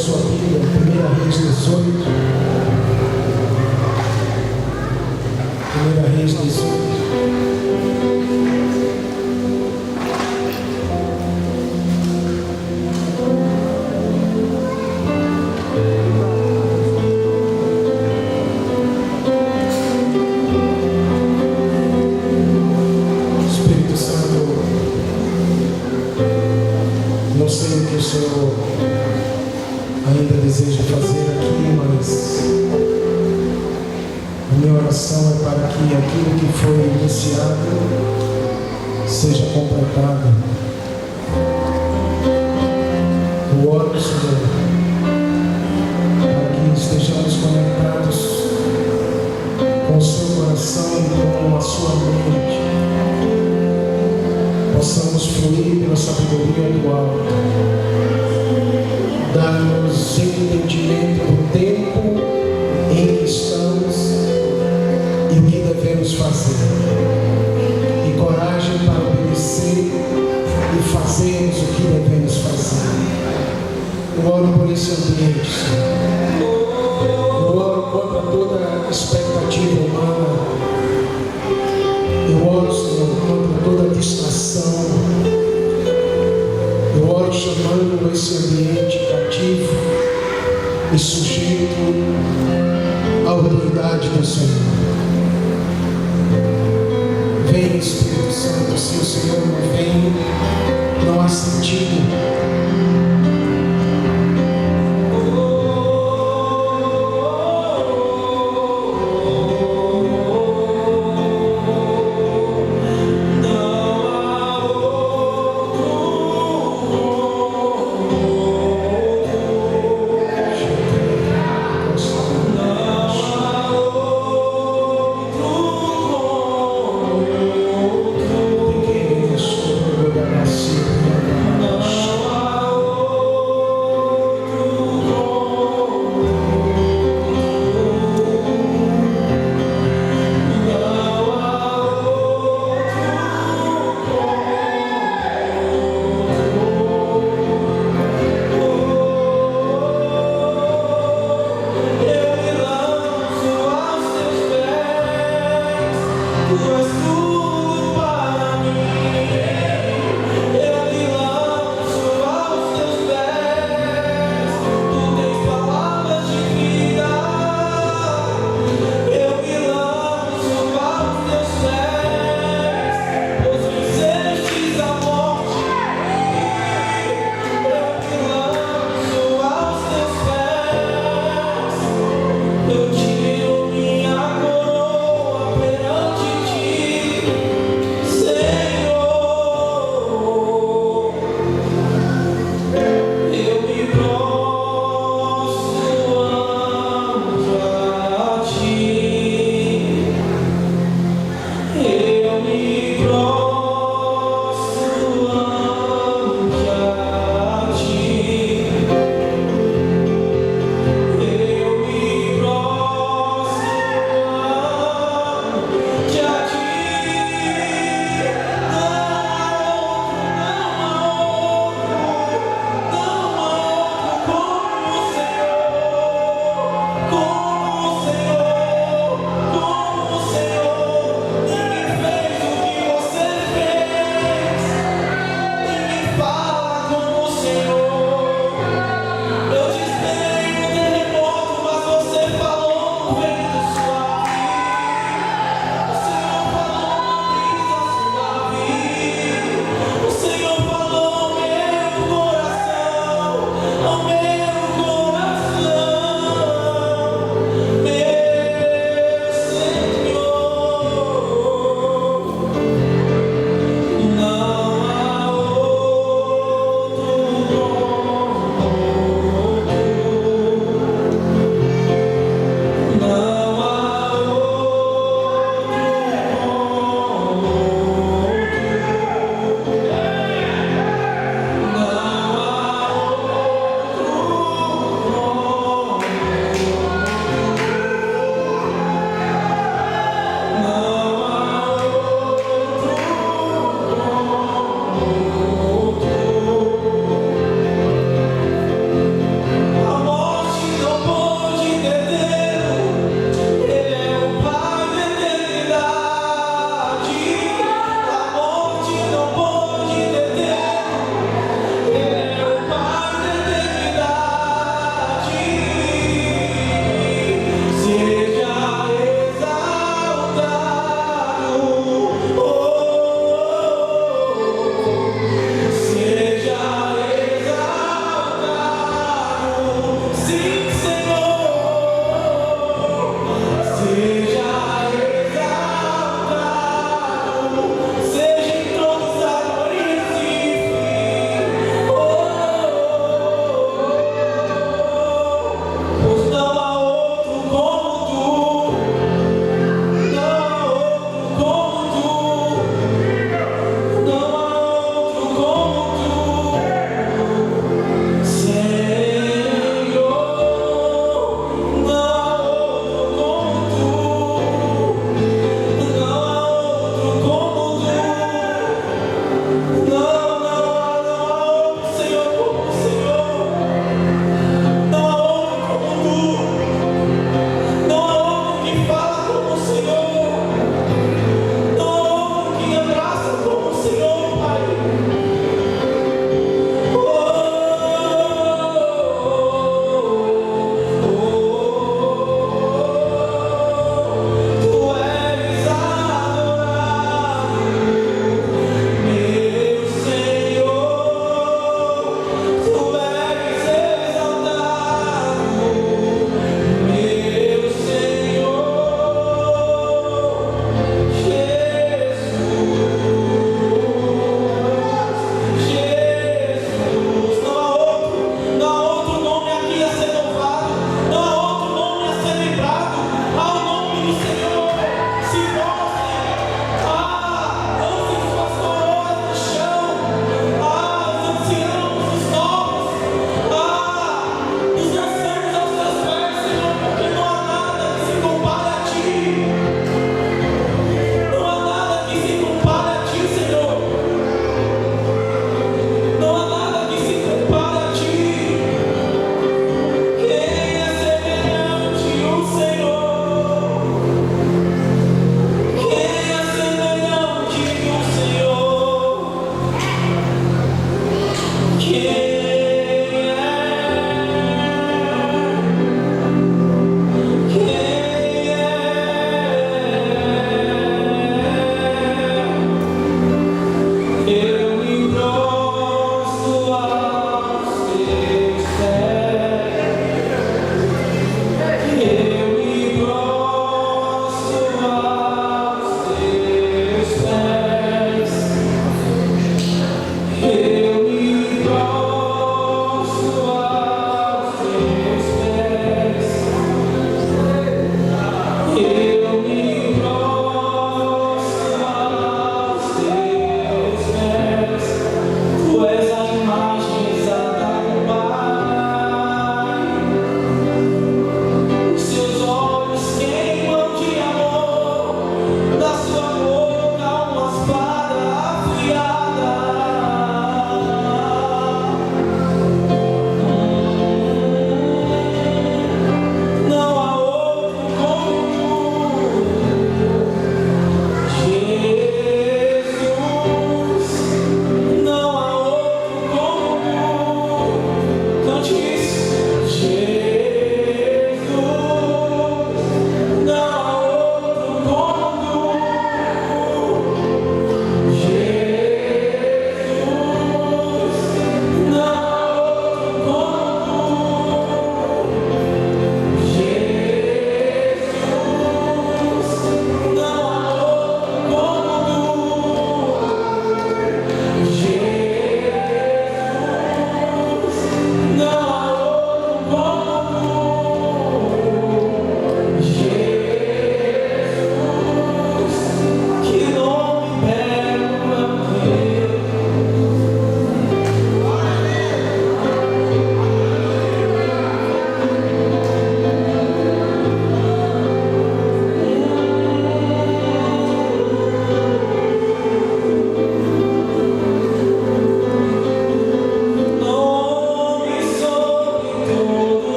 sua Bíblia, 1 Reis 18. 1 Reis 18. Espírito Santo, não sei o que o Senhor ainda deseja fazer aqui, mas a minha oração é para que aquilo que foi iniciado seja completado. Eu oro, Senhor, para que estejamos conectados com o seu coração e com a sua mente, possamos fluir pela sabedoria do alto. Dá-nos entendimento do tempo em que estamos e o que devemos fazer, e coragem para obedecer e fazermos o que devemos fazer. Eu oro por esse ambiente, Senhor. Eu oro contra toda expectativa humana. Eu oro, Senhor, contra toda distração. Eu oro chamando esse ambiente cativo e sujeito à autoridade do Senhor. Vem, Espírito Santo, se o Senhor não vem, não há sentido.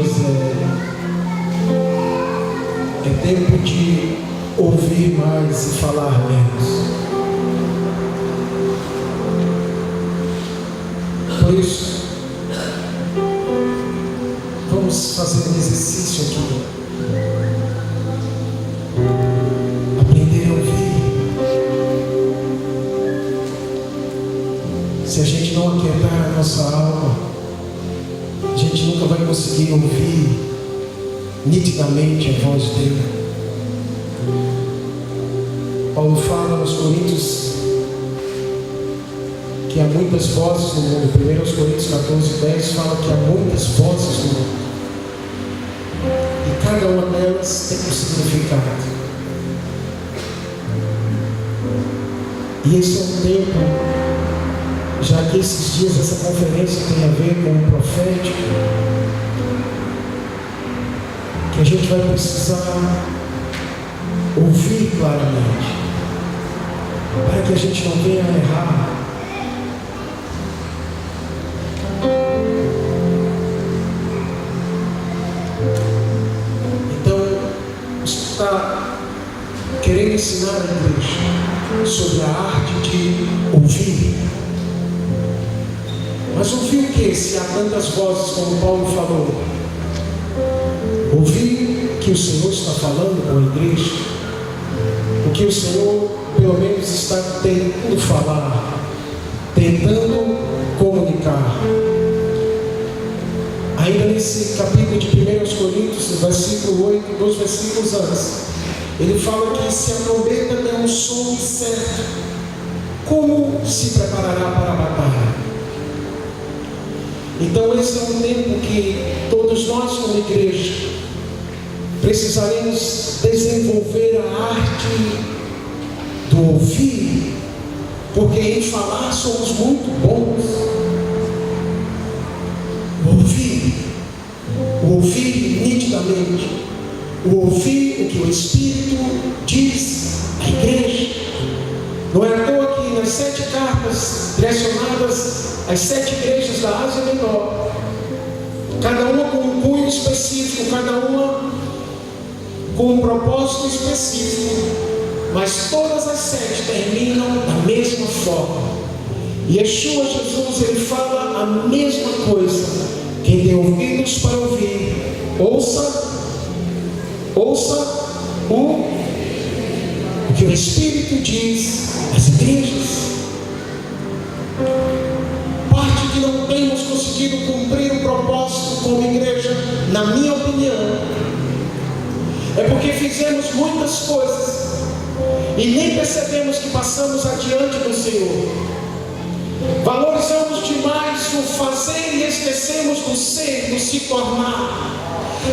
dias é tempo de ouvir mais e falar menos. Por isso, vamos fazer um exercício aqui. Aprender a ouvir. Se a gente não aquietar a nossa alma, a gente nunca vai conseguir ouvir nitidamente a voz dele. Paulo fala nos Coríntios que há muitas vozes no mundo. 1 Coríntios 14:10 fala que há muitas vozes no mundo, e cada uma delas tem um significado. E esse é um tempo, já que esses dias essa conferência tem a ver com o profético, que a gente vai precisar ouvir claramente, para que a gente não venha a errar. Está querendo ensinar a igreja sobre a arte de ouvir. Mas ouvir o que, se há tantas vozes como Paulo falou? Ouvir o que o Senhor está falando com a igreja, o que o Senhor pelo menos está tentando falar, tentando comunicar. Ainda nesse capítulo de 1 Coríntios, no versículo 8, 2 versículos antes, ele fala que se a trombeta der um som certo, como se preparará para a batalha? Então esse é um tempo que todos nós como igreja precisaremos desenvolver a arte do ouvir, porque em falar somos muito bons. O ouvir nitidamente, o ouvir o que o Espírito diz à igreja. Não é à toa que nas 7 cartas direcionadas às 7 igrejas da Ásia Menor, cada uma com um cunho específico, cada uma com um propósito específico, mas todas as 7 terminam da mesma forma. E Yeshua Jesus, ele fala a mesma coisa. Quem tem ouvidos para ouvir, ouça o que o Espírito diz às igrejas. Parte que não temos conseguido cumprir o propósito como igreja, na minha opinião, é porque fizemos muitas coisas e nem percebemos que passamos adiante do Senhor. Valorizamos demais o fazer e esquecemos do ser, do se tornar.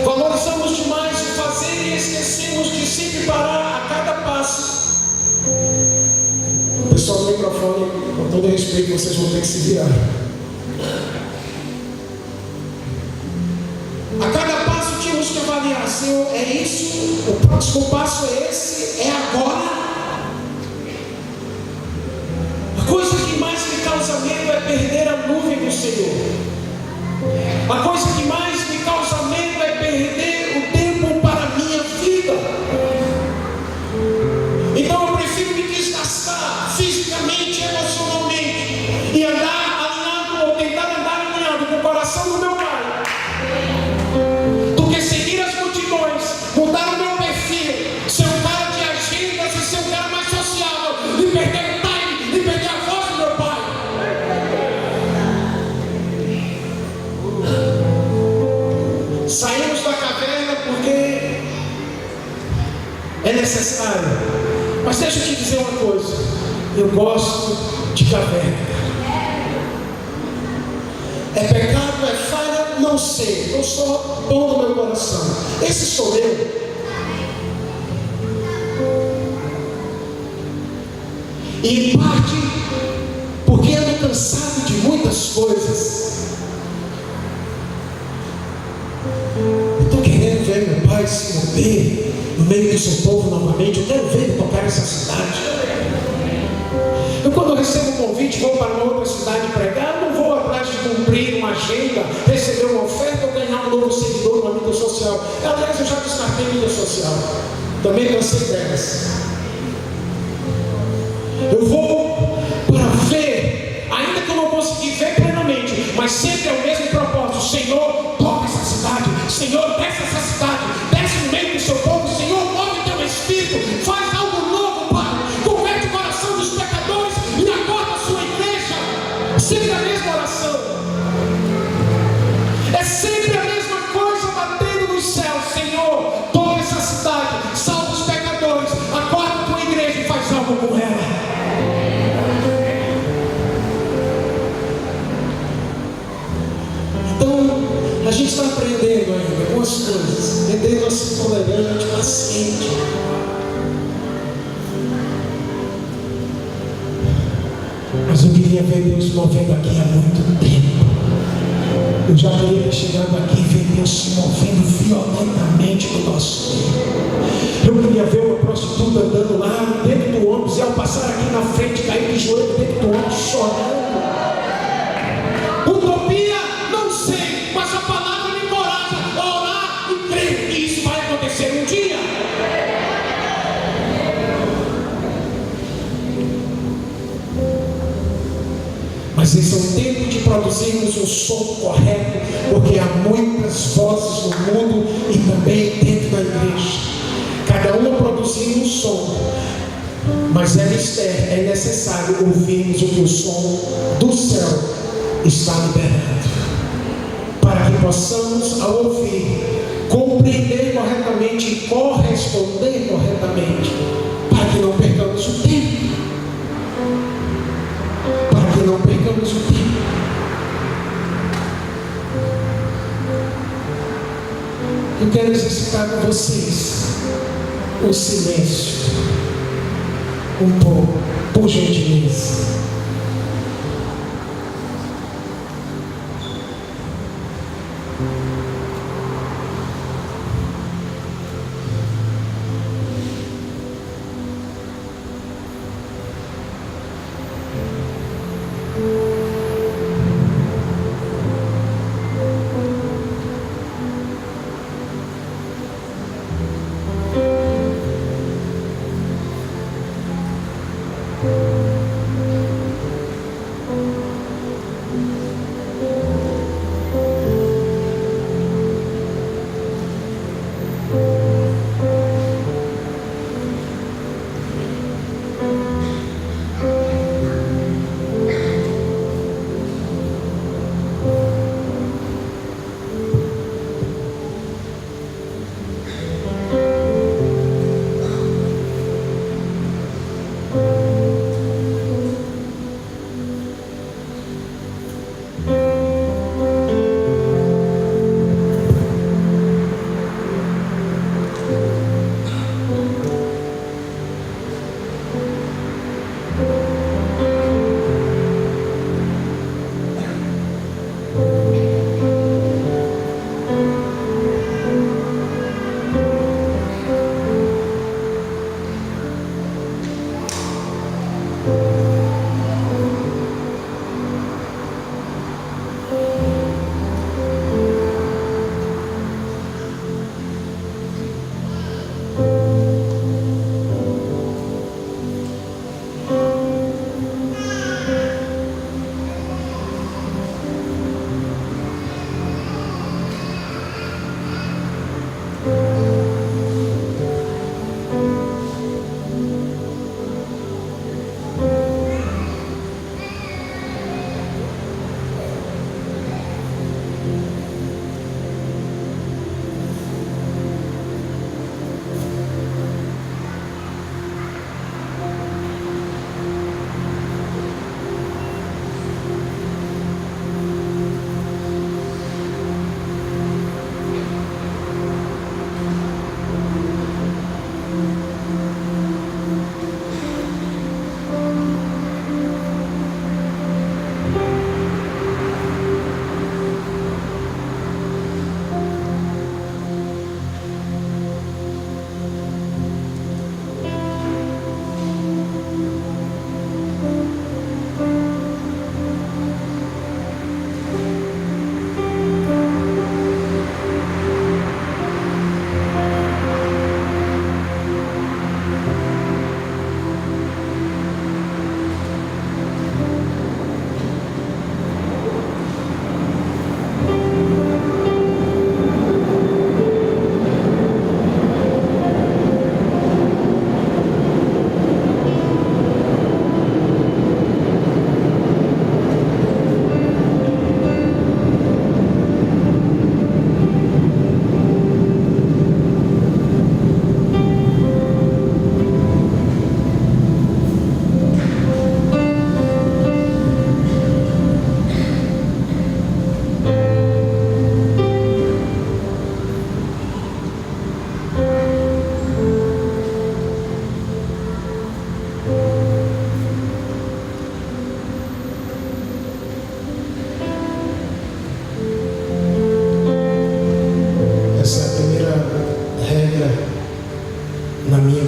Valorizamos demais o fazer e esquecemos de se preparar a cada passo. Pessoal do microfone, com todo respeito, vocês vão ter que se virar. A cada passo tínhamos que avaliar: Senhor, é isso? O próximo passo é esse? É agora? A coisa que mais me causa medo é perder a nuvem do Senhor. A coisa que mais me causa medo é perder o tempo para a minha vida. Então eu prefiro me desgastar fisicamente, emocionalmente, e andar alinhado, ou tentar andar alinhado com o coração do meu Pai, do que seguir as multidões, mudar o meu perfil, ser um cara de agendas e ser um cara mais sociável, e perder o time, e perder a voz do meu Pai. Saímos da caverna porque é necessário. Mas deixa eu te dizer uma coisa: eu gosto de caverna. É pecado, é falha, não sei. Eu só bom no meu coração. Esse sou eu. E em parte porque ando cansado de muitas coisas. Eu estou querendo ver meu Pai se mover no meio do seu povo novamente. Eu quero ver ele tocar essa cidade. Eu, quando recebo um convite, vou para uma outra cidade pregar, eu não vou atrás de cumprir uma agenda, receber uma oferta ou ganhar um novo seguidor numa mídia social. Aliás, eu já descartei mídia social. Também cansei delas. Eu vou para ver, ainda que eu não consegui ver plenamente, mas sempre é o mesmo propósito. Senhor, toca essa cidade. Senhor, desce essa cidade. Desce no meio do seu povo. Senhor, move o teu espírito. Faz algo novo, Pai. Converte o coração dos pecadores e acorda a sua igreja. Sempre a mesma oração. É sempre a mesma coisa batendo nos céus. Senhor, toca essa cidade. Salva os pecadores. Acorda a tua igreja e faz algo com ela. A gente está aprendendo ainda algumas coisas, aprendendo a ser tolerante, paciente. Mas eu queria ver Deus movendo aqui há muito tempo. Eu já queria ter chegado aqui e ver Deus se movendo violentamente no nosso meio. Eu queria ver uma prostituta andando lá dentro do ônibus e ao passar aqui na frente, cair de joelho dentro do ônibus chorando. Utopia, não sei, mas a palavra me encoraja a orar e crer que isso vai acontecer um dia. Mas esse é o tempo de produzirmos um som correto, porque há muitas vozes no mundo e também dentro da igreja, cada uma produzindo um som. Mas é necessário ouvirmos o que o som do céu está liberando, para que possamos, ao ouvir, compreender corretamente e corresponder corretamente, para que não percamos o tempo. Para que não percamos o tempo. Eu quero exercitar com vocês o silêncio, um pouco, por gentileza.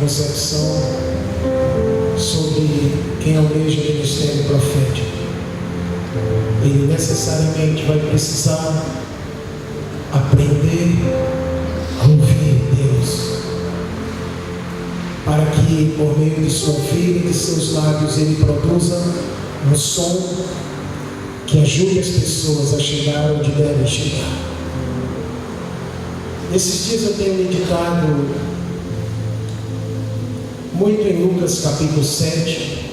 concepção sobre quem almeja o ministério profético. Ele necessariamente vai precisar aprender a ouvir Deus, para que por meio de sua vida e de seus lábios ele produza um som que ajude as pessoas a chegar onde devem chegar. Nesses dias eu tenho meditado muito em Lucas capítulo 7,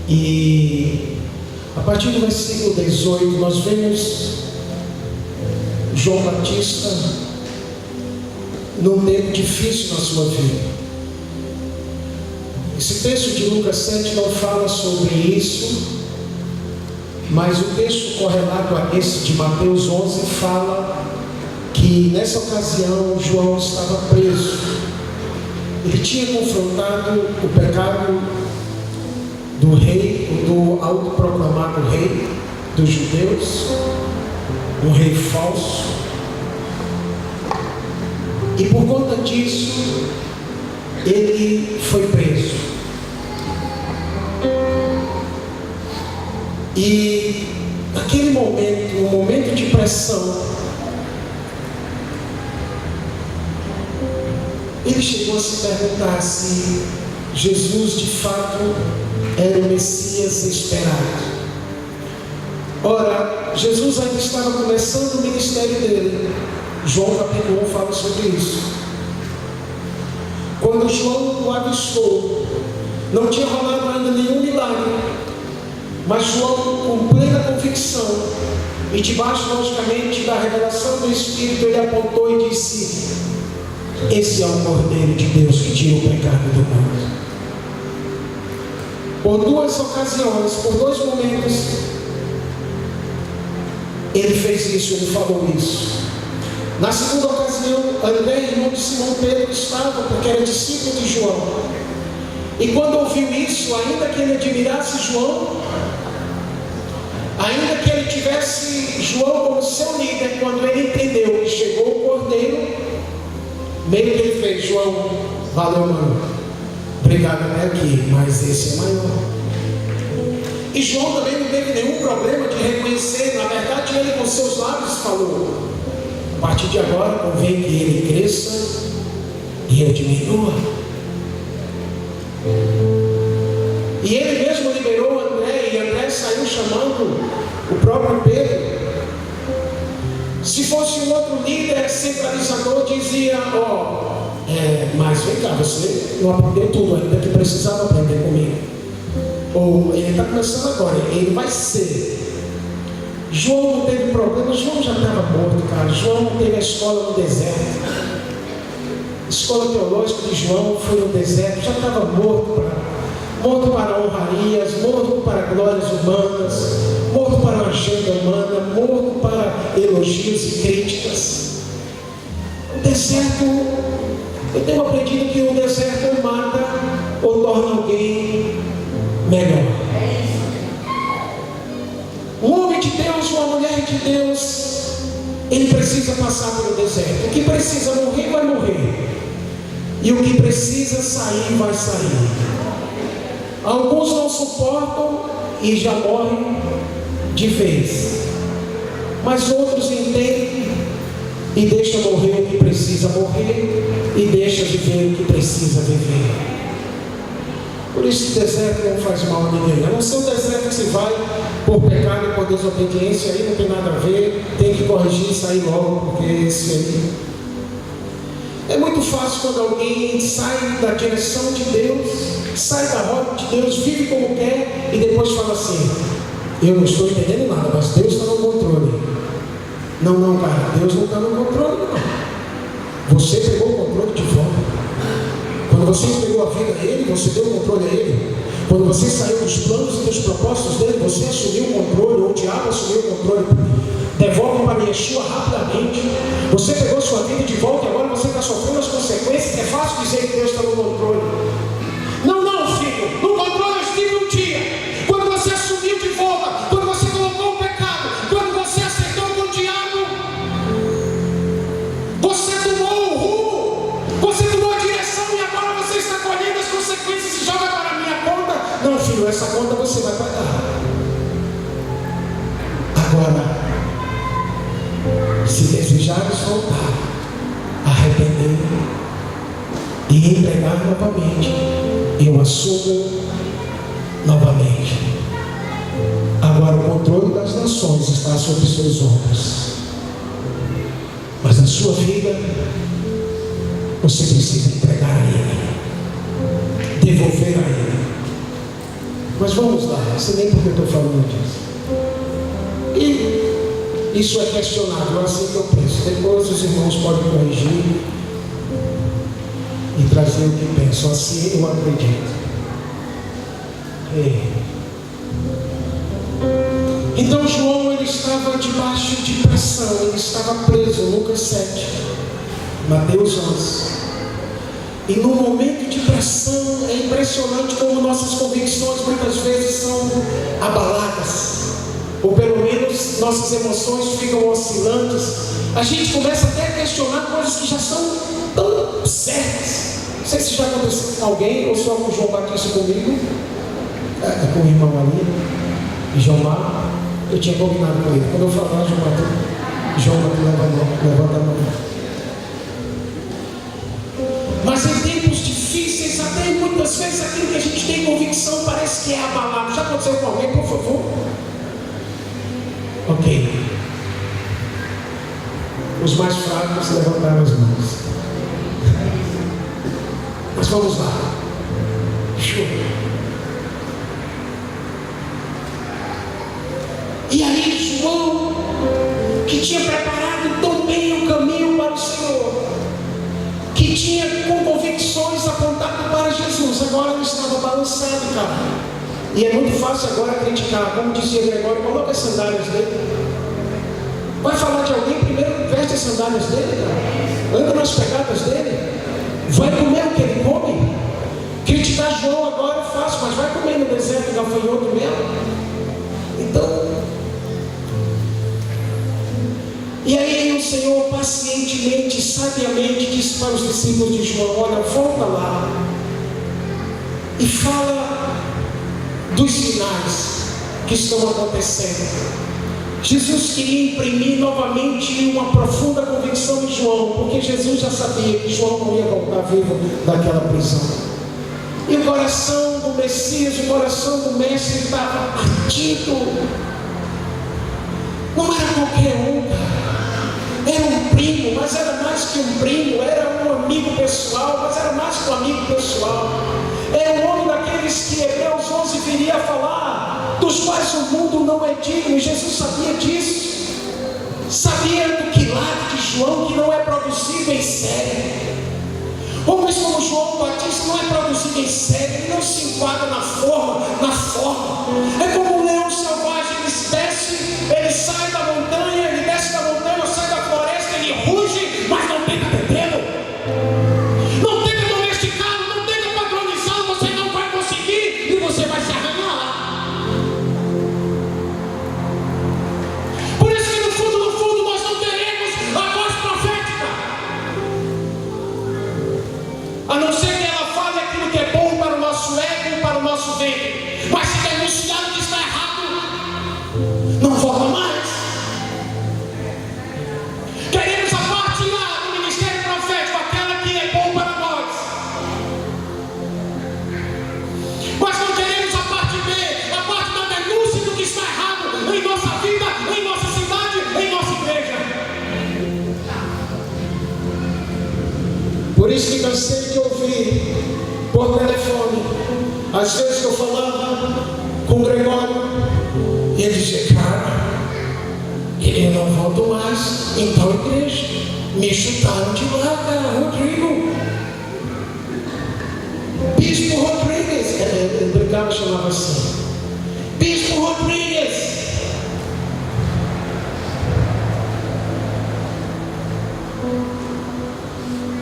e a partir do versículo 18 nós vemos João Batista num tempo difícil na sua vida. Esse texto de Lucas 7 não fala sobre isso, mas o texto correlato a esse de Mateus 11 fala que nessa ocasião João estava preso. Ele tinha confrontado o pecado do rei, do autoproclamado rei dos judeus, um rei falso, e por conta disso ele foi preso. E naquele momento, um momento de pressão, ele chegou a se perguntar se Jesus de fato era o Messias esperado. Ora, Jesus ainda estava começando o ministério dele. João capítulo 1 fala sobre isso. Quando João o avistou, não tinha rolado ainda nenhum milagre, mas João, com plena convicção e debaixo logicamente da revelação do Espírito, ele apontou e disse: esse é o Cordeiro de Deus que tira o pecado do mundo. Por duas ocasiões, por dois momentos, ele fez isso, ele falou isso. Na segunda ocasião, André, irmão de Simão Pedro, estava, porque era discípulo de João. E quando ouviu isso, ainda que ele admirasse João, ainda que ele tivesse João como seu líder, quando ele entendeu que chegou o Cordeiro, meio que ele fez: João, valeu, mano, obrigado até aqui, mas esse é maior. E João também não teve nenhum problema de reconhecer. Na verdade, ele com seus lábios falou: a partir de agora convém que ele cresça e eu diminua. E ele mesmo liberou André, e André saiu chamando o próprio Pedro. Se fosse um outro líder centralizador, dizia: mas vem cá, você não aprendeu tudo ainda que precisava aprender comigo. Ou ele está começando agora, ele vai ser. João não teve problema, João já estava morto, cara. João não teve a escola no deserto. A escola teológica de João foi no deserto, já estava morto para honrarias, morto para glórias humanas, morto para uma agenda humana, morto para elogios e críticas. O deserto, eu tenho aprendido que o deserto mata ou torna alguém melhor. Um homem de Deus, uma mulher de Deus, ele precisa passar pelo deserto. O que precisa morrer, vai morrer. E o que precisa sair, vai sair. Alguns não suportam e já morrem de vez. Mas outros entendem e deixam morrer o que precisa morrer e deixam viver o que precisa viver. Por isso o deserto não faz mal a ninguém. A não ser o deserto que se vai por pecado e por desobediência, aí não tem nada a ver, tem que corrigir e sair logo, porque esse aí. É muito fácil quando alguém sai da direção de Deus, sai da rota de Deus, vive como quer e depois fala assim: eu não estou entendendo nada, mas Deus está no controle. Não, cara, Deus não está no controle, não. Você pegou o controle de volta. Quando você entregou a vida a Ele, você deu o controle a Ele. Quando você saiu dos planos e dos propósitos dele, você assumiu o controle, ou o diabo assumiu o controle. Devolve para Yeshua rapidamente. Você pegou sua vida de volta e agora você está sofrendo as consequências. É fácil dizer que Deus está no controle. Não, filho. No controle eu estive um dia. Quando você assumiu de volta, quando você colocou o pecado, quando você aceitou com o diabo, você tomou o rumo, você tomou Se desejares voltar, arrepender e entregar novamente, eu assumo novamente. Agora o controle das nações está sobre seus ombros, mas na sua vida você precisa entregar a Ele, devolver a Ele. Mas vamos lá, não sei nem porque eu estou falando disso. E isso é questionável, assim que eu penso. Depois os irmãos podem corrigir e trazer o que pensam. Assim eu acredito. Então João, ele estava debaixo de pressão, ele estava preso. Lucas 7, Mateus 11. E no momento de pressão, é impressionante como nossas convicções muitas vezes são abaladas, ou pelo menos nossas emoções ficam oscilantes. A gente começa até a questionar coisas que já são tão certas. Não sei se já aconteceu com alguém, ou só com o João Batista comigo, com o irmão ali, João Mar. Eu tinha combinado com ele. Quando eu falar, João Batista, levanta a mão. Mas em tempos difíceis, até muitas vezes aquilo que a gente tem convicção parece que é abalado. Já aconteceu com alguém, por favor? Ok. Os mais fracos levantaram as mãos. Mas vamos lá. E aí João, que tinha preparado tão bem o caminho para o Senhor, que tinha com convicções apontado para Jesus, agora ele estava balançado, cara. E é muito fácil agora criticar, como dizia Gregório, coloca as sandálias dele. Vai falar de alguém, primeiro veste as sandálias dele, cara. Anda nas pegadas dele. Vai comer o que ele come. Criticar João agora é fácil, mas vai comer no deserto gafanhoto mesmo. Então, e aí o Senhor pacientemente, sabiamente disse para os discípulos de João: olha, volta lá e fala dos sinais que estão acontecendo. Jesus queria imprimir novamente uma profunda convicção em João, porque Jesus já sabia que João não ia voltar vivo daquela prisão. E o coração do Messias, o coração do Mestre estava partido. Não era qualquer um, cara. Era um primo, mas era mais que um primo. Era um amigo pessoal, mas era mais que um amigo pessoal. Era um homem daqueles que Hebreus 11 viria a falar, dos quais o mundo não é digno. Jesus sabia disso. Sabia do quilate de João, que não é produzido em série. Homens como João Batista não é produzido em série. Ele não se enquadra na forma. É como um leão selvagem. Ele sai da montanha, ele desce da montanha, sai da floresta, ele ruge, mas não tenta detê-lo, não tenta domesticá-lo, não tenta padronizá-lo. Você não vai conseguir e você vai se arranhar lá. Por isso que no fundo nós não teremos a voz profética, a não ser que ela fale aquilo que é bom para o nosso ego e para o nosso ventre. Mas se denunciar o que está errado, não volta mais. Queremos a parte lá do ministério profético, aquela que é bom para nós, mas não queremos a parte B, a parte da denúncia do que está errado em nossa vida, em nossa cidade, em nossa igreja. Por isso que cansei de ouvir por telefone, às vezes que eu falava com o Gregório, e ele dizia: cara, eu não volto mais. Então, igreja, me chutaram de lá, cara. Rodrigo, Bispo Rodrigues, ele brincava, chamava assim, Bispo Rodrigues.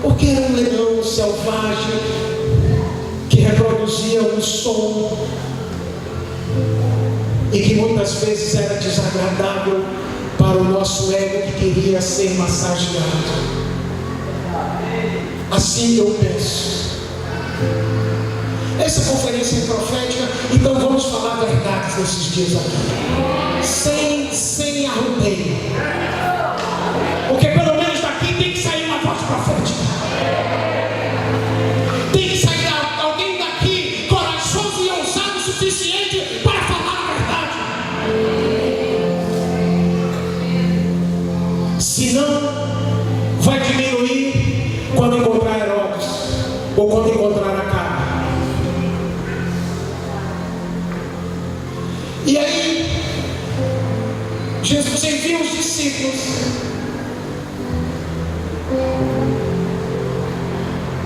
Porque era um leão selvagem que reproduzia um som e que muitas vezes era desagradável para o nosso ego, que queria ser massageado. Assim eu penso. Essa conferência é profética, então vamos falar verdades nesses dias aqui, sem arrudeio. atenção vai diminuir quando encontrar Herodes ou quando encontrar Acabe. E aí Jesus envia os discípulos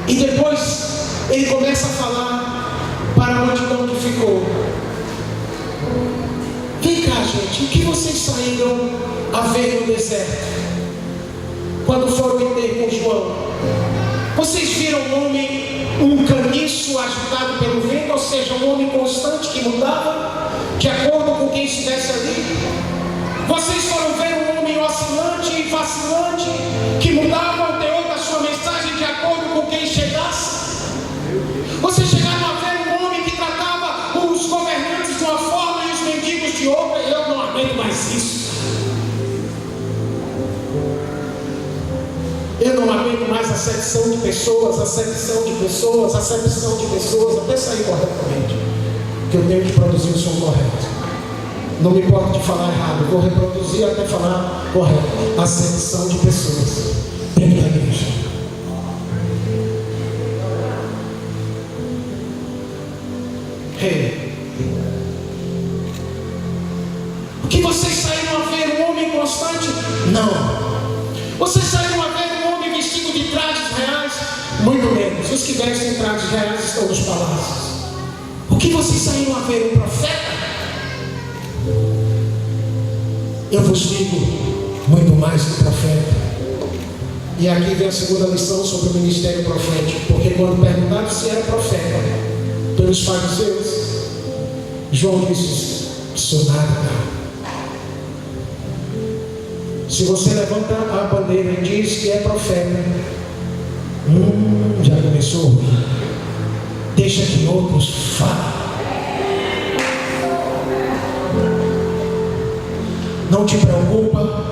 e depois ele começa a falar para a multidão que ficou. Vem cá, gente, o que vocês saíram a ver no deserto quando foram ter com João? Vocês viram um homem, um caniço agitado pelo vento, ou seja, um homem constante que mudava de acordo com quem estivesse ali? Vocês foram ver um homem oscilante e vacilante que mudava o teor da sua mensagem de acordo com quem chegasse? Vocês chegaram a ver um homem que tratava os governantes de uma forma e os mendigos de outra? Eu não aguento mais isso. Eu não aguento mais acepção de pessoas, acepção de pessoas, acepção de pessoas, até sair corretamente. Porque eu tenho que produzir o som correto. Não me importa de falar errado, eu vou reproduzir até falar correto. Acepção de pessoas dentro da igreja. Hey. O que vocês saíram a ver um homem constante? Não. Vocês saíram a ver um homem vestido de trajes reais? Muito menos. Os que vestem trajes reais estão nos palácios. O que vocês saíram a ver? Um profeta? Eu vos digo, muito mais que profeta. E aqui vem a segunda lição sobre o ministério profético. Porque quando perguntaram se era profeta pelos fariseus, João disse: sou nada. Se você levanta a bandeira e diz que é profeta, já começou ruim. Deixa que outros falem. Não te preocupa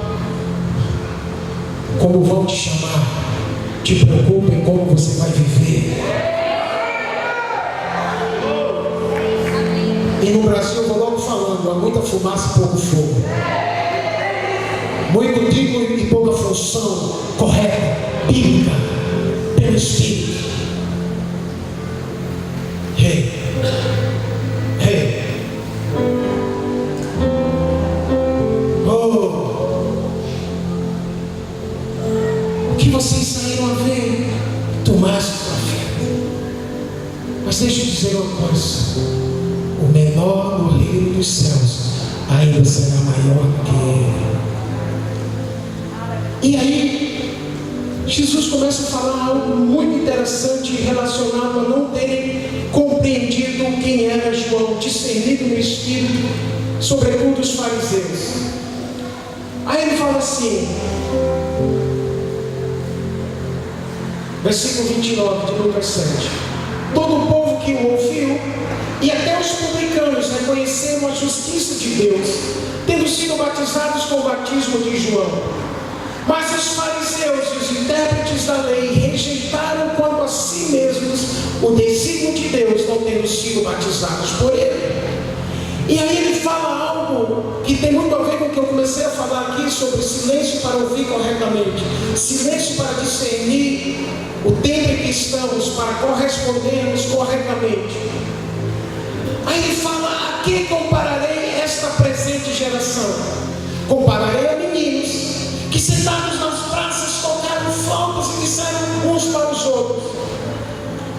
como vão te chamar, te preocupa em como você vai viver. E no Brasil, eu vou logo falando, há muita fumaça e pouco fogo. Muito título e pouca função correta, bíblica, pelo Espírito. Hey. O que vocês saíram a ver? Tomás o profeta. Mas deixa eu dizer uma coisa: o menor no reino dos céus ainda será maior que ele. E aí Jesus começa a falar algo muito interessante relacionado a não terem compreendido quem era João, discernido no Espírito, sobretudo os fariseus. Aí ele fala assim, versículo 29 de Lucas 7: todo o povo que o ouviu e até os publicanos reconheceram a justiça de Deus, tendo sido batizados com o batismo de João. Mas os fariseus e os intérpretes da lei rejeitaram quanto a si mesmos o desígnio de Deus, não tendo sido batizados por ele. E aí ele fala algo que tem muito a ver com o que eu comecei a falar aqui sobre silêncio para ouvir corretamente, silêncio para discernir o tempo em que estamos, para correspondermos corretamente. Aí ele fala: a quem compararei esta presente geração? Compararei a meninos que sentados nas praças tocaram flautas e disseram uns para os outros.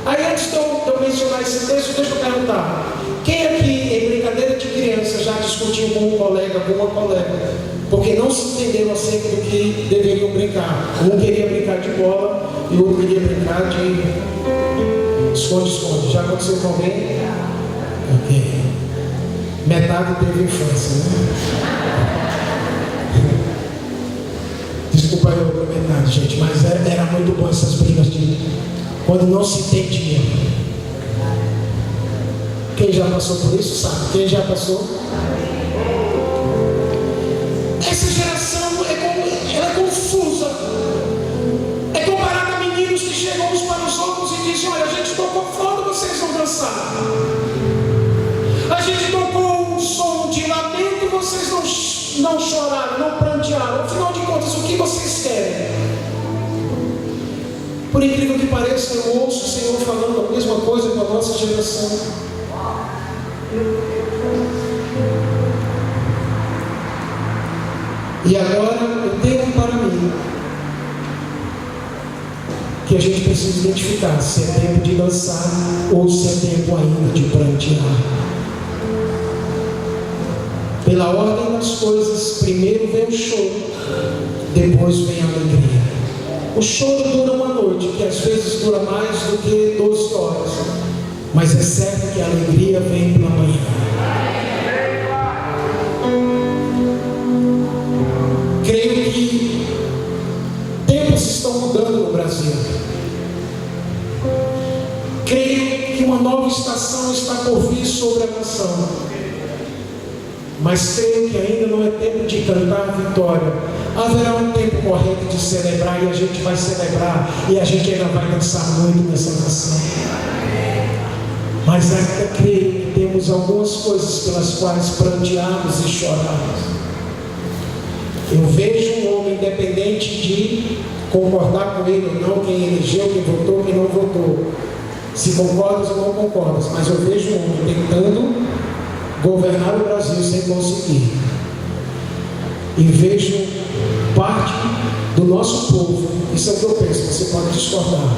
Aí antes de eu mencionar esse texto, deixa eu perguntar: quem aqui em brincadeira de criança já discutiu com um colega, com uma colega, porque não se entenderam acerca do que deveriam brincar? Um queria brincar de bola e o outro queria brincar de esconde-esconde. Já aconteceu com alguém? Ok. Metade teve infância, né? Desculpa eu outra metade, gente, mas era muito bom essas brigas de quando não se entendia. Quem já passou por isso sabe. Quem já passou? Essa geração ela é confusa. É comparada a meninos que chegam uns para os outros e dizem: olha, a gente tocou flauta, vocês não dançaram. A gente tocou um som de lamento e vocês não choraram, não prantearam. Afinal de contas, o que vocês querem? Por incrível que pareça, eu ouço o Senhor falando a mesma coisa com a nossa geração. E agora eu tenho para mim que a gente precisa identificar se é tempo de dançar ou se é tempo ainda de prantear. Pela ordem das coisas, primeiro vem o choro, depois vem a alegria. O choro dura uma noite, que às vezes dura mais do que 12 horas, mas é certo que a alegria vem pela manhã. Creio que tempos estão mudando no Brasil. Creio que uma nova estação está por vir sobre a nação. Mas creio que ainda não é tempo de cantar a vitória. Haverá um tempo correto de celebrar, e a gente vai celebrar, e a gente ainda vai dançar muito nessa nação. Mas ainda creio que temos algumas coisas pelas quais prantearmos e chorarmos. Eu vejo um homem, independente de concordar com ele ou não, quem elegeu, quem votou, quem não votou, se concordas ou não concordas, mas eu vejo um homem tentando governar o Brasil sem conseguir. E vejo parte do nosso povo, isso é o que eu penso, você pode discordar,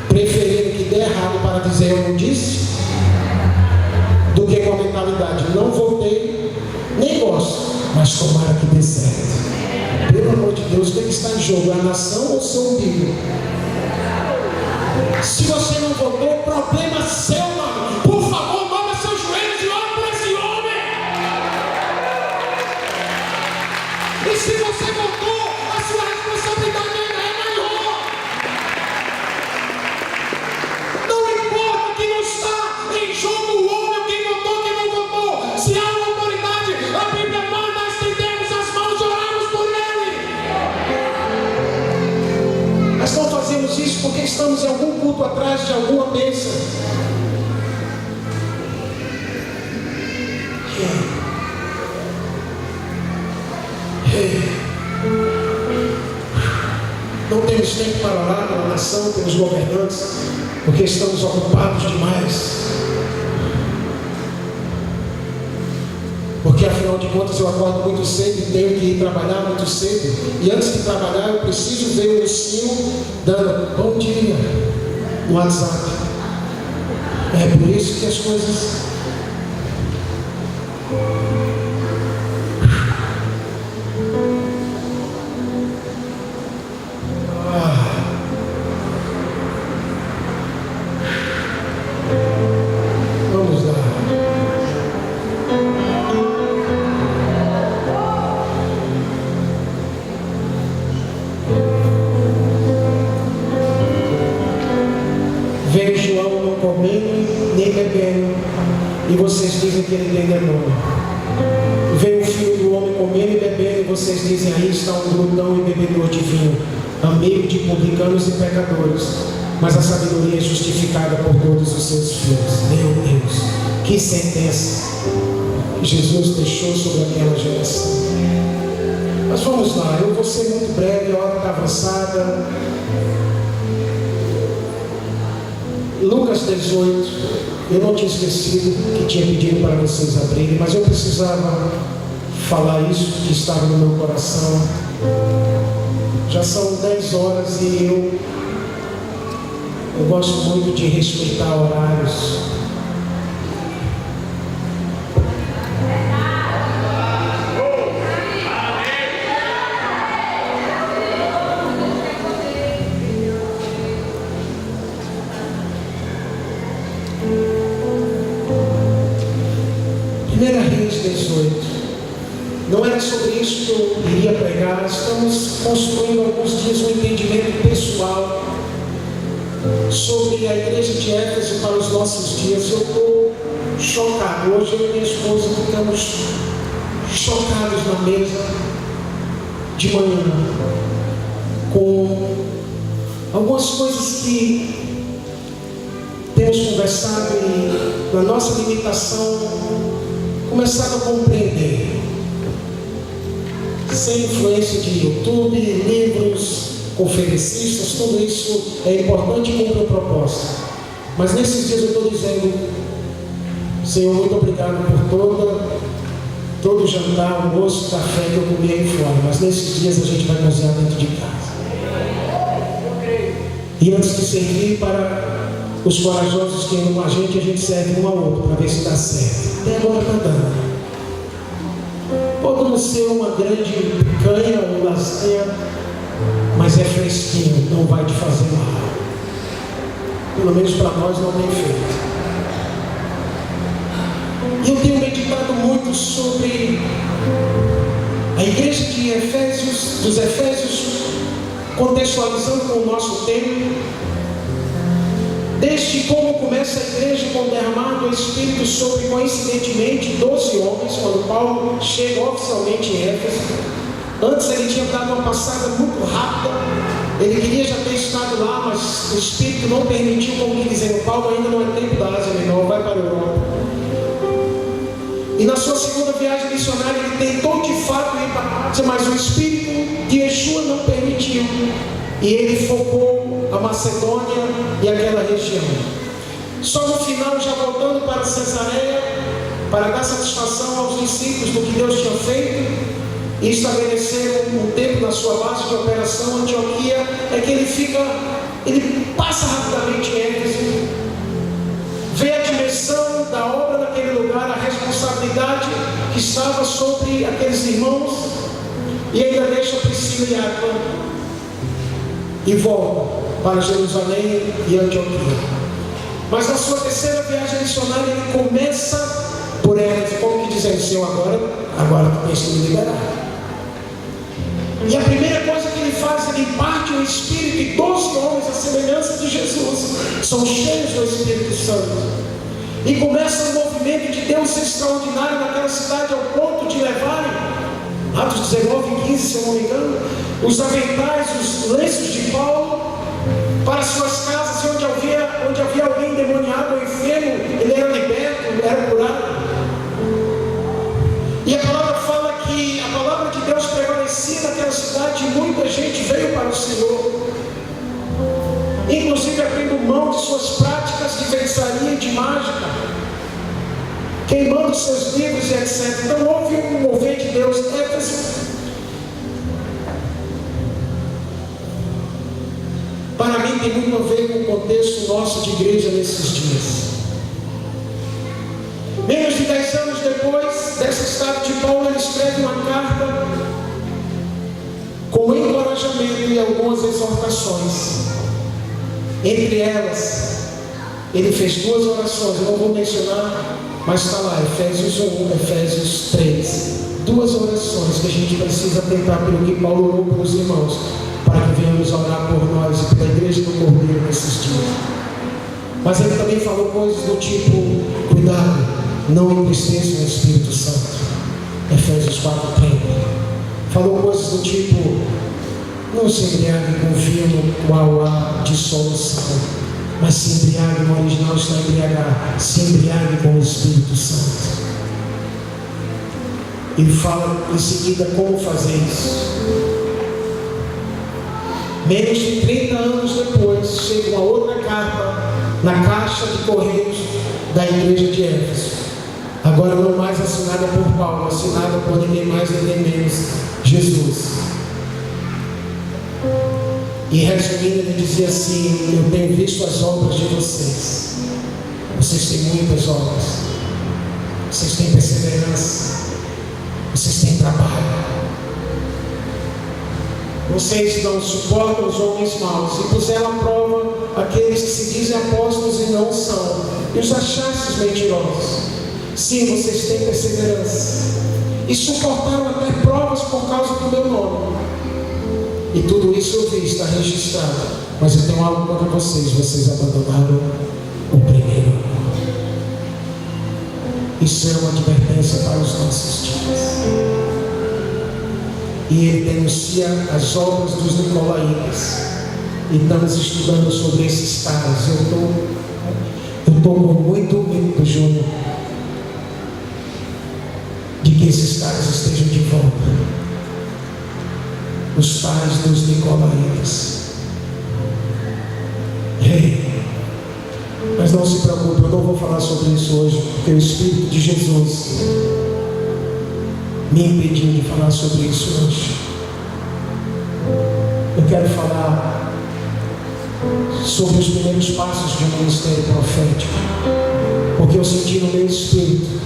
preferindo que dê errado para dizer eu não disse, do que com a mentalidade não votei, nem gosto, mas tomara que dê certo. Pelo amor de Deus, o que está em jogo? A nação ou o seu umbigo? Se você não votou, problema seu, mano. Por favor, dobra seus joelhos e ore por esse homem. E se você votou, a sua responsabilidade ainda é maior. Não importa que não está em jogo o homem, quem votou, quem não votou. Se há uma autoridade, a Bíblia manda, estendemos as mãos e oramos por ele. Nós não fazemos isso porque estamos em algum culto atrás de alguma bênção. Não temos tempo para orar pela nação, pelos governantes, porque estamos ocupados demais. Porque afinal de contas eu acordo muito cedo e tenho que ir trabalhar muito cedo. E antes de trabalhar eu preciso ver o mocinho dando bom dia no WhatsApp. É por isso que as coisas... Vamos lá. Veio João não comendo nem bebendo, e vocês dizem que ele tem demônio. Veio o filho do homem comendo e bebendo, e vocês dizem, aí está um glutão e bebedor de vinho, amigo de publicanos e pecadores. Mas a sabedoria é justificada por todos os seus filhos. Meu Deus, que sentença Jesus deixou sobre aquela geração. Mas vamos lá, eu vou ser muito breve, a hora está avançada. Lucas 18, eu não tinha esquecido que tinha pedido para vocês abrirem, mas eu precisava falar isso que estava no meu coração. Já são 10 horas e eu gosto muito de respeitar horários. Reis 18. Não era sobre isso que eu iria pregar. Estamos construindo alguns dias um entendimento pessoal sobre a igreja de Éfeso para os nossos dias. Eu estou chocado. Hoje eu e minha esposa ficamos chocados na mesa de manhã com algumas coisas que temos conversado e na nossa limitação começado a compreender. sem influência de YouTube, livros, conferencistas, tudo isso é importante e cumpre o propósito. Mas nesses dias eu estou dizendo, Senhor, muito obrigado por todo o jantar, almoço, café que eu comi aí fora. Mas nesses dias a gente vai cozinhar dentro de casa. E antes de servir para os corajosos que andam com a gente serve um ao outro para ver se dá certo. Até agora está dando. Pode não ser uma grande picanha ou lasanha, mas é fresquinho, não vai te fazer mal. Pelo menos para nós não tem feito. E eu tenho meditado muito sobre a igreja de Efésios, dos Efésios, contextualizando com o nosso tempo, desde como começa a igreja com derramado o Espírito sobre, coincidentemente, 12 homens, quando Paulo chega oficialmente em Éfeso. Antes ele tinha dado uma passada muito rápida, ele queria já ter estado lá, mas o Espírito não permitiu, como que dizendo, Paulo ainda não é tempo da Ásia Menor, vai para a Europa. E na sua segunda viagem missionária ele tentou de fato ir para a Ásia, mas o Espírito de Yeshua não permitiu. E ele focou a Macedônia e aquela região. Só no final, já voltando para Cesareia, para dar satisfação aos discípulos do que Deus tinha feito e estabelecer um tempo na sua base de operação, Antioquia, é que ele passa rapidamente em Éfeso, vê a dimensão da obra naquele lugar, a responsabilidade que estava sobre aqueles irmãos, e ainda deixa Priscila e Áquila e volta para Jerusalém e Antioquia. Mas na sua terceira viagem missionária ele começa por Éfeso, como que dizendo, Senhor, agora tu tens que me liberar. E a primeira coisa que ele faz, ele parte o Espírito, e 12 homens, a semelhança de Jesus, são cheios do Espírito Santo. E começa um movimento de Deus extraordinário naquela cidade, ao ponto de levarem, Atos 19 e 15, se eu não me engano, os aventais, os lenços de Paulo, para suas casas, e onde havia alguém endemoniado ou enfermo, ele era liberto, era curado. E a palavra fala que a palavra de Deus prevalecia naquela cidade, e muita gente veio para o Senhor, inclusive abrindo mão de suas práticas de feitiçaria e de mágica, queimando seus livros e etc. Então houve um mover de Deus. Para mim tem muito a ver com o contexto nosso de igreja nesses dias. Menos de 10 anos depois dessa estada de Paulo, ele escreve uma carta com encorajamento e algumas exortações. Entre elas, ele fez 2 orações, eu não vou mencionar, mas está lá, Efésios 1, Efésios 3. 2 orações que a gente precisa tentar pelo que Paulo orou pelos irmãos, para que venhamos orar por nós e pela igreja do Cordeiro nesses dias. Mas ele também falou coisas do tipo, cuidado, não entristeçam o Espírito Santo. Efésios 4:30. Falou coisas do tipo, não se embriague com vinho qual há dissolução, mas se embriague, no original está embriagar, se embriague com o Espírito Santo. E fala em seguida como fazer isso. Menos de 30 anos depois, chega uma outra carta na caixa de correios da igreja de Éfeso. Agora não mais assinada por Paulo, assinada por ninguém mais, ninguém menos, Jesus. E resumindo, ele dizia assim, eu tenho visto as obras de vocês. Vocês têm muitas obras. Vocês têm perseverança. Vocês têm trabalho. Vocês não suportam os homens maus, e puseram à prova aqueles que se dizem apóstolos e não são, e os achastes mentirosos. Sim, vocês têm perseverança, e suportaram até provas por causa do meu nome. E tudo isso eu vi, está registrado. Mas eu tenho algo contra vocês, vocês abandonaram o primeiro amor. Isso é uma advertência para os nossos dias. E ele denuncia as obras dos nicolaítas. E estamos estudando sobre esses caras. Eu estou com muito medo, Júnior, de que esses caras estejam de volta. os pais dos nicolaítas. Mas não se preocupe, eu não vou falar sobre isso hoje, porque o Espírito de Jesus me impediu de falar sobre isso hoje. Eu quero falar sobre os primeiros passos de um ministério profético, porque eu senti no meu espírito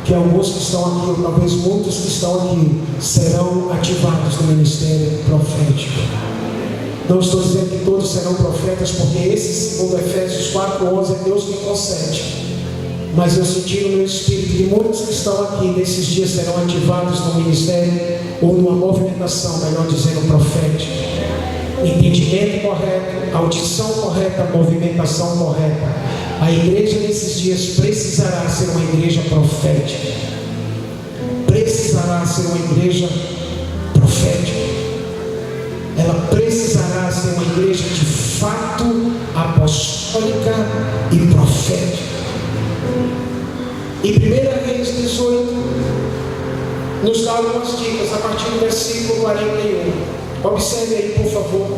que alguns que estão aqui, ou talvez muitos que estão aqui, serão ativados no ministério profético. Não estou dizendo que todos serão profetas, porque esse, segundo Efésios 4:11, é Deus que concede. Mas eu senti no meu espírito que muitos que estão aqui nesses dias serão ativados no ministério, ou numa movimentação, melhor dizendo, profética. Entendimento correto, audição correta, movimentação correta. A igreja nesses dias precisará ser uma igreja profética. Precisará ser uma igreja profética. Ela precisará ser uma igreja de fato apostólica e profética. Em 1 Reis 18 nos dá algumas dicas a partir do versículo 41. Observe aí, por favor.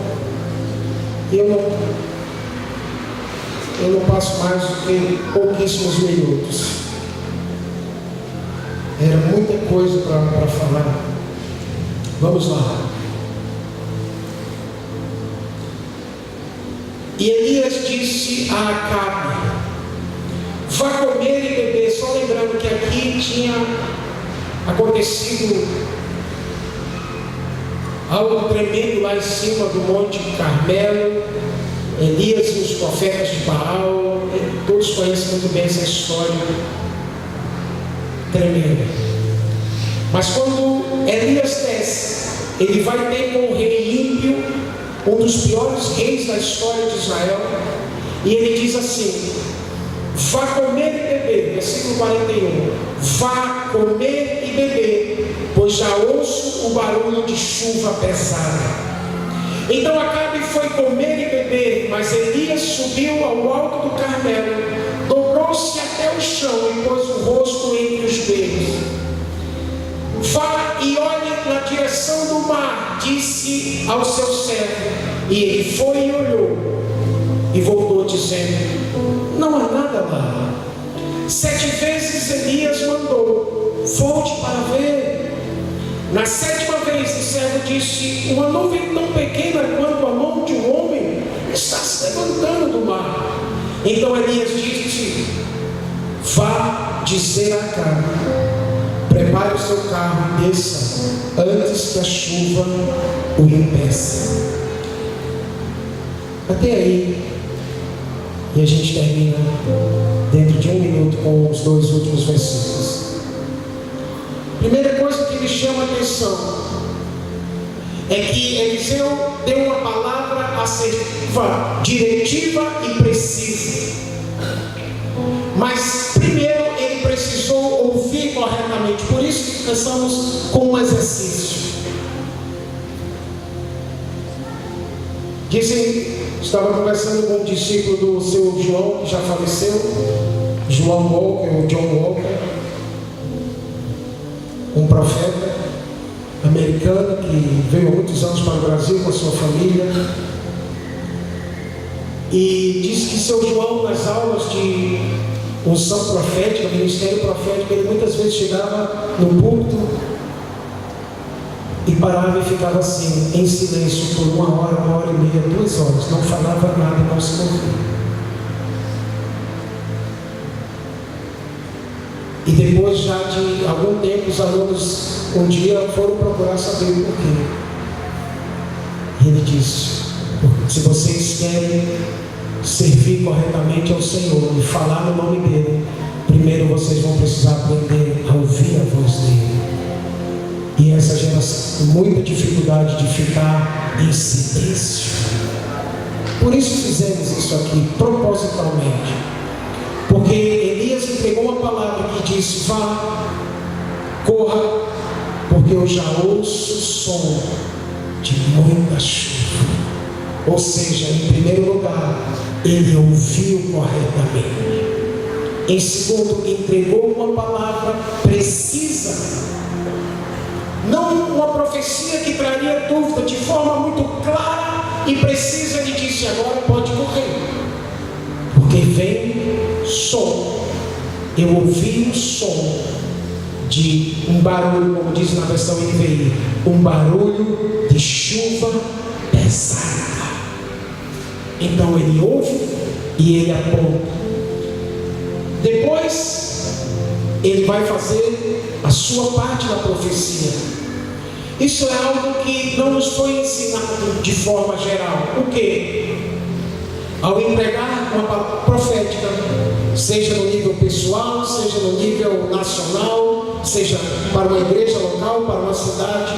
Eu não passo mais do que pouquíssimos minutos. Era muita coisa para falar. Vamos lá. E Elias disse a Acabe: vá comer e beber. Só lembrando que aqui tinha acontecido algo tremendo lá em cima do Monte Carmelo. Elias e os profetas de Baal, todos conhecem muito bem essa história tremenda. Mas quando Elias desce, ele vai ter com o rei ímpio, um dos piores reis da história de Israel, e ele diz assim: vá comer e beber, versículo 41, vá comer e beber, pois já ouço o barulho de chuva pesada. Então Acabe foi comer e beber, mas Elias subiu ao alto do Carmelo, dobrou-se até o chão e pôs o rosto entre os dedos. Vá e olhe na direção do mar, disse ao seu servo. E ele foi e olhou, e voltou dizendo: não há nada lá. 7 vezes Elias mandou: volte para ver. Na 7ª vez o servo disse: uma nuvem tão pequena quanto a mão de um homem está se levantando do mar. Então Elias disse: vá dizer a Acabe, prepare o seu carro e desça antes que a chuva o impeça. Até aí. E a gente termina dentro de 1 minuto com os 2 últimos versículos. Primeira coisa que me chama a atenção é que Eliseu deu uma palavra assertiva, diretiva e precisa. Mas primeiro ele precisou ouvir corretamente. Por isso começamos com um exercício. Estava conversando com um discípulo do seu João, que já faleceu, João Walker, ou John Walker, um profeta americano que veio há muitos anos para o Brasil com a sua família, e disse que seu João, nas aulas de unção profética, ministério profético, ele muitas vezes chegava no púlpito e parava e ficava assim, em silêncio, por 1 hora, 1 hora e meia, 2 horas, não falava nada, não se movia. E depois, já de algum tempo, os alunos um dia foram procurar saber o porquê. E ele disse: se vocês querem servir corretamente ao Senhor e falar no nome dele, primeiro vocês vão precisar aprender a ouvir a voz dele. E essa geração tem muita dificuldade de ficar em silêncio. Por isso fizemos isso aqui, propositalmente. Porque Elias entregou uma palavra que disse: vá, corra, porque eu já ouço o som de muita chuva. Ou seja, em primeiro lugar, ele ouviu corretamente. Em segundo, entregou uma palavra precisa. não uma profecia que traria dúvida, de forma muito clara e precisa, ele disse: agora pode correr, porque vem som. Eu ouvi um som de um barulho, como diz na versão NVI, um barulho de chuva pesada. Então ele ouve e ele aponta. Depois ele vai fazer a sua parte da profecia. Isso é algo que não nos foi ensinado de forma geral. O quê? Ao entregar uma palavra profética, seja no nível pessoal, seja no nível nacional, seja para uma igreja local, para uma cidade,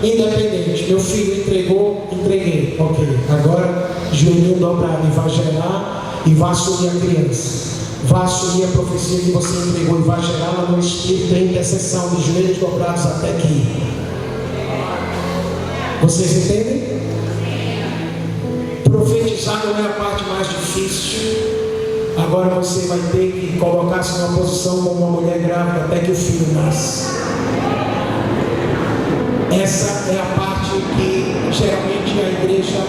independente. Meu filho entregou, entreguei. Ok, agora joelhinho dobrado, e vai gerar e vai assumir a criança. Vai assumir a profecia que você entregou e vai gerar lá no Espírito em intercessão, de joelhos dobrados até aqui. Vocês entendem? Profetizar não é a parte mais difícil. Agora você vai ter que colocar-se numa posição como uma mulher grávida até que o filho nasce. Essa é a parte que geralmente a igreja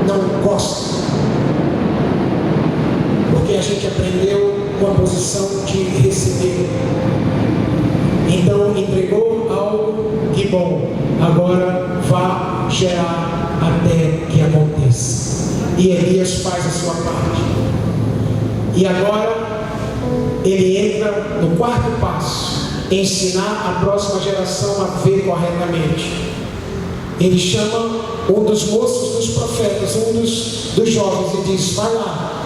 não gosta, porque a gente aprendeu com a posição de receber. Então entregou algo, que bom, agora vá gerar até que aconteça. E Elias faz a sua parte. E agora ele entra no quarto passo: ensinar a próxima geração a ver corretamente. Ele chama um dos moços dos profetas, um dos jovens, e diz: vai lá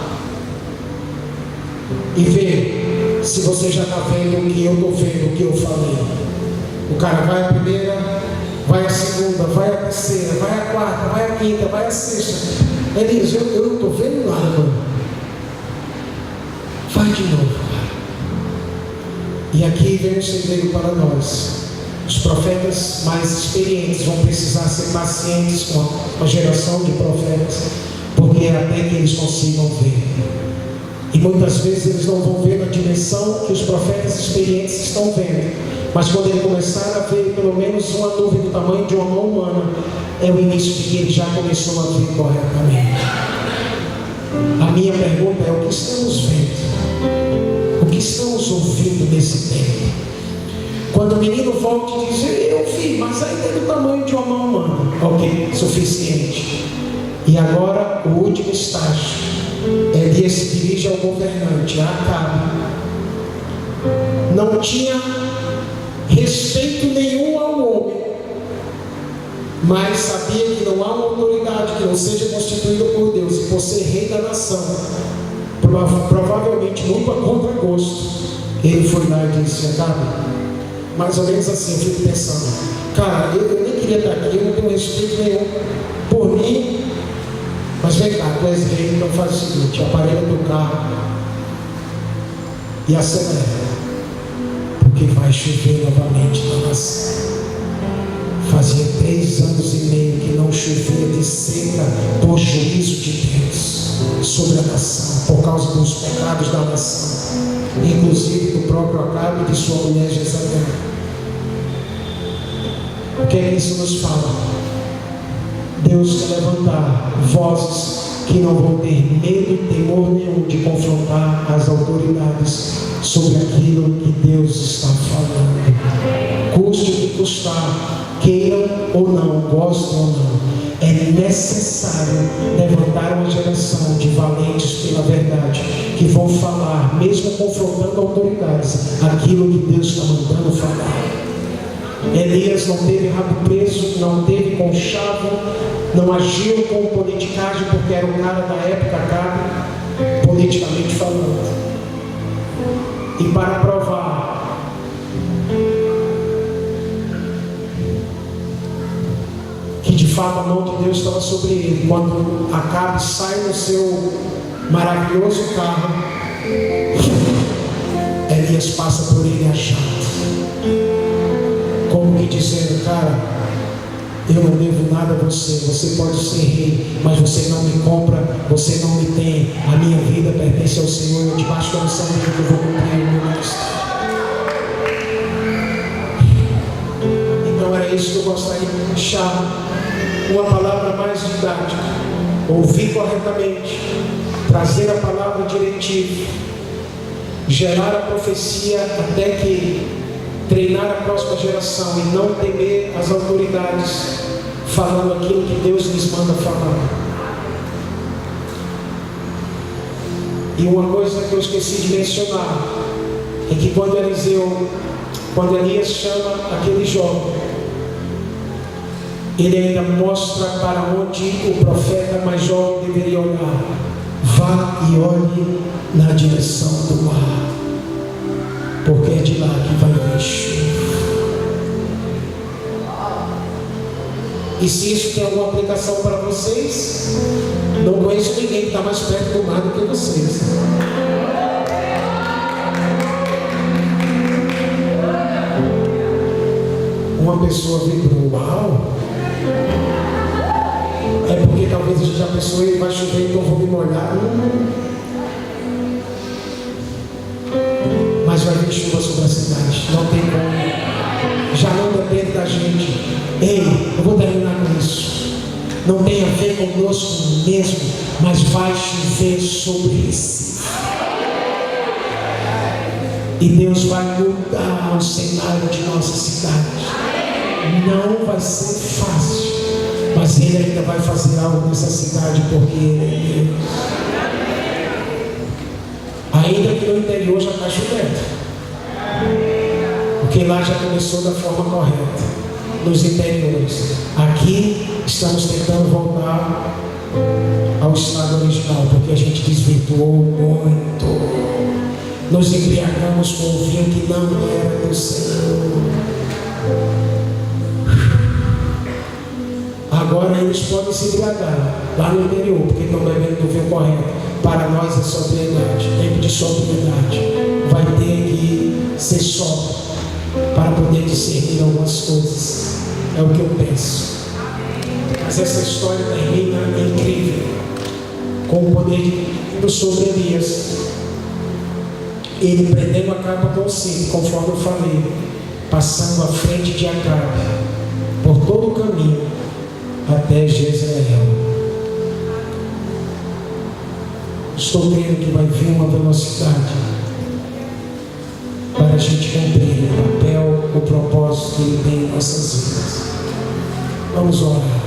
e vê se você já está vendo o que eu estou vendo, o que eu falei. O cara vai a primeira, vai a segunda, vai a terceira, vai a quarta, vai a quinta, vai a sexta. Ele diz: eu não estou vendo nada, mano. Vai de novo, cara. E aqui vem um segredo para nós. Os profetas mais experientes vão precisar ser pacientes com a geração de profetas, porque é até que eles consigam ver. E muitas vezes eles não vão ver na dimensão que os profetas experientes estão vendo. Mas quando ele começar a ver pelo menos uma nuvem do tamanho de uma mão humana, é o início de que ele já começou a ver corretamente. A minha pergunta é: o que estamos vendo? O que estamos ouvindo nesse tempo? Quando o menino volta e diz: eu vi, mas ainda é do tamanho de uma mão humana. Ok, suficiente. E agora o último estágio. Elias se dirige ao governante, a Acabe. Não tinha respeito nenhum ao homem, mas sabia que não há uma autoridade que não seja constituída por Deus, e por ser rei da nação, provavelmente muito a contragosto, ele foi lá e disse: Acabe, mais ou menos assim, eu fico pensando, cara, eu nem queria estar aqui, eu não tenho respeito nenhum por mim, mas vem cá, tu és rei, então faz o seguinte: aparelha teu carro e acelera, porque vai chover novamente na nação. Fazia 3 anos e meio que não chovia de seca por juízo de Deus sobre a nação, por causa dos pecados da nação, inclusive do próprio Acabe e de sua mulher Jezabel. O que é que isso nos fala? Deus quer levantar vozes que não vão ter medo e temor nenhum de confrontar as autoridades sobre aquilo que Deus está falando. Custe o que custar, queiram ou não, gostem ou não, é necessário levantar uma geração de valentes pela verdade, que vão falar, mesmo confrontando autoridades, aquilo que Deus está mandando falar. Elias não teve rabo preso, não teve conchavo, não agiu com politicagem, porque era um cara da época, Acabe, politicamente falando. E para provar que de fato a mão de Deus estava sobre ele, quando Acabe sai no seu maravilhoso carro, Elias passa por ele achado, como que dizendo: cara, eu não devo nada a você, você pode ser rei, mas você não me compra, você não me tem, a minha vida pertence ao Senhor, debaixo da unção dele que eu vou cumprir o meu ministério. Então era isso isso que eu gostaria de deixar uma palavra mais didática. Ouvir corretamente, trazer a palavra diretiva, gerar a profecia até que treinar a próxima geração e não temer as autoridades falando aquilo que Deus lhes manda falar. E uma coisa que eu esqueci de mencionar é que quando Elias chama aquele jovem, ele ainda mostra para onde o profeta mais jovem deveria olhar. Vá e olhe na direção do mar, porque é de lá que vai vir chuva. E se isso tem alguma aplicação para vocês, não conheço ninguém que está mais perto do mar do que vocês. Uma pessoa vibrou, uau! É porque talvez a gente já pensou, ele vai chover, então eu vou me molhar. Mas vai vir chuva sobre a cidade, não tem como. Já não depende da gente. Ei, eu vou terminar com isso. Não tem a ver conosco mesmo, mas vai chover sobre isso. E Deus vai mudar o cenário de nossa cidade. Não vai ser fácil, mas Ele ainda vai fazer algo nessa cidade, porque Ele é Deus. Ainda que no interior já está chovendo, porque lá já começou da forma correta, nos interiores. Aqui estamos tentando voltar ao estado original, porque a gente desvirtuou muito. Nos embriagamos com o vinho que não era do Senhor. Agora eles podem se embriagar lá no interior, porque estão bebendo do vinho correto. Para nós é sobriedade, tempo de sobriedade. Vai ter que ser sóbrio para poder discernir algumas coisas. É o que eu penso. Mas essa história termina incrível, com o poder sobre Elias. Ele prendendo a capa com o cinto, conforme eu falei, passando à frente de Acabe, por todo o caminho, até Jezreel. Estou crendo que vai vir uma velocidade para a gente cumprir o papel, o propósito que Ele tem em nossas vidas. Vamos orar.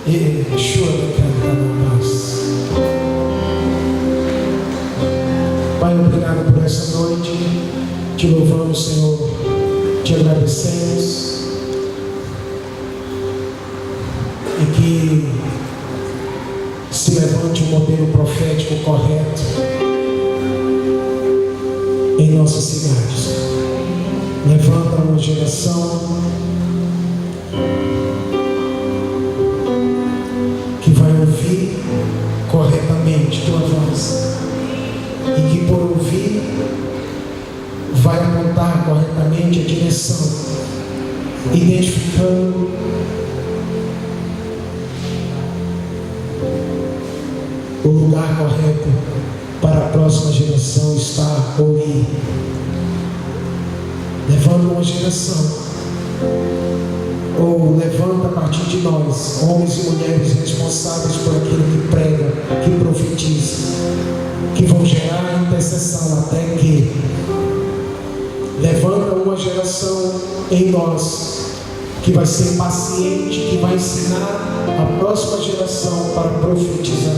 E chora cantando paz. Pai, obrigado por essa noite. Te louvamos, Senhor. Te agradecemos. E que se levante um modelo profético correto em nossas cidades. Levanta uma geração que vai ouvir corretamente tua voz, e que por ouvir vai apontar corretamente a direção, identificando o lugar correto para a próxima geração estar ou ir. Levanta uma geração, ou levanta a partir de nós, homens e mulheres responsáveis por aquilo que prega, que profetiza, que vão gerar intercessão até que levanta uma geração em nós que vai ser paciente, que vai ensinar a próxima geração para profetizar,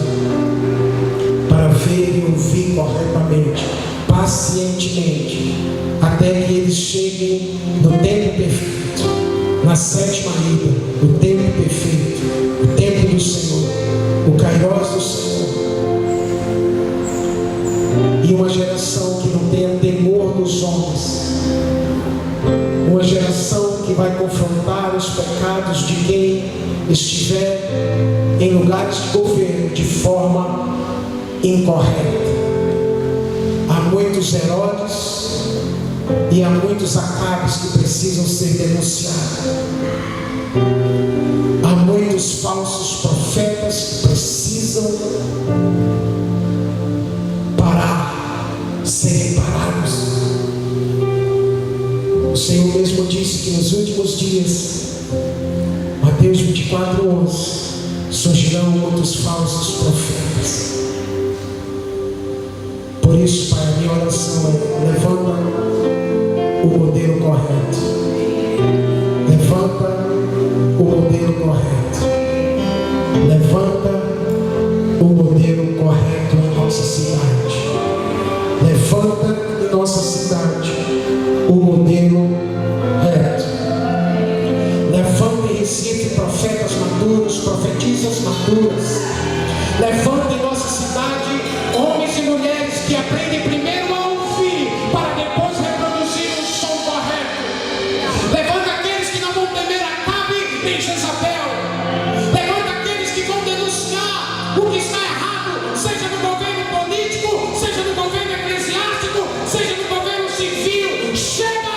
para ver e ouvir corretamente, pacientemente, até que eles cheguem no tempo perfeito, na sétima ida, o tempo perfeito, o tempo do Senhor, o Kairos do Senhor. E uma geração que não tenha temor dos homens, uma geração que vai confrontar os pecados de quem estiver em lugares de governo de forma incorreta. Há muitos Herodes e há muitos Acabes que precisam ser denunciados. Há muitos falsos profetas que precisam serem parados. O Senhor mesmo 24:11, surgirão muitos falsos profetas. Por isso, Pai, a minha oração é: levanta o modelo correto. Levanta o modelo correto. Levanta o modelo correto em nossa cidade. Levanta em nossa cidade o modelo reto. Levanta em Recife profetas maduros, profetisas maduras. Levanta em nossa cidade homens e mulheres que aprendem primeiro a ouvir para depois reproduzir o som correto. Levanta aqueles que não vão temer Acabe nem Jezabel. Levanta aqueles que vão denunciar o que está errado, seja no governo político, seja no governo eclesiástico, seja no governo civil. Chega!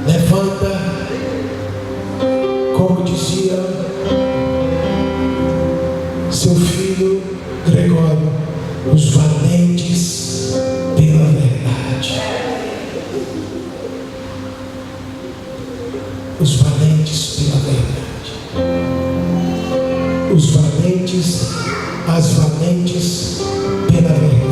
Levanta, como dizia seu filho Gregório, os valentes pela verdade. Os valentes pela verdade. Os valentes, as valentes pela verdade.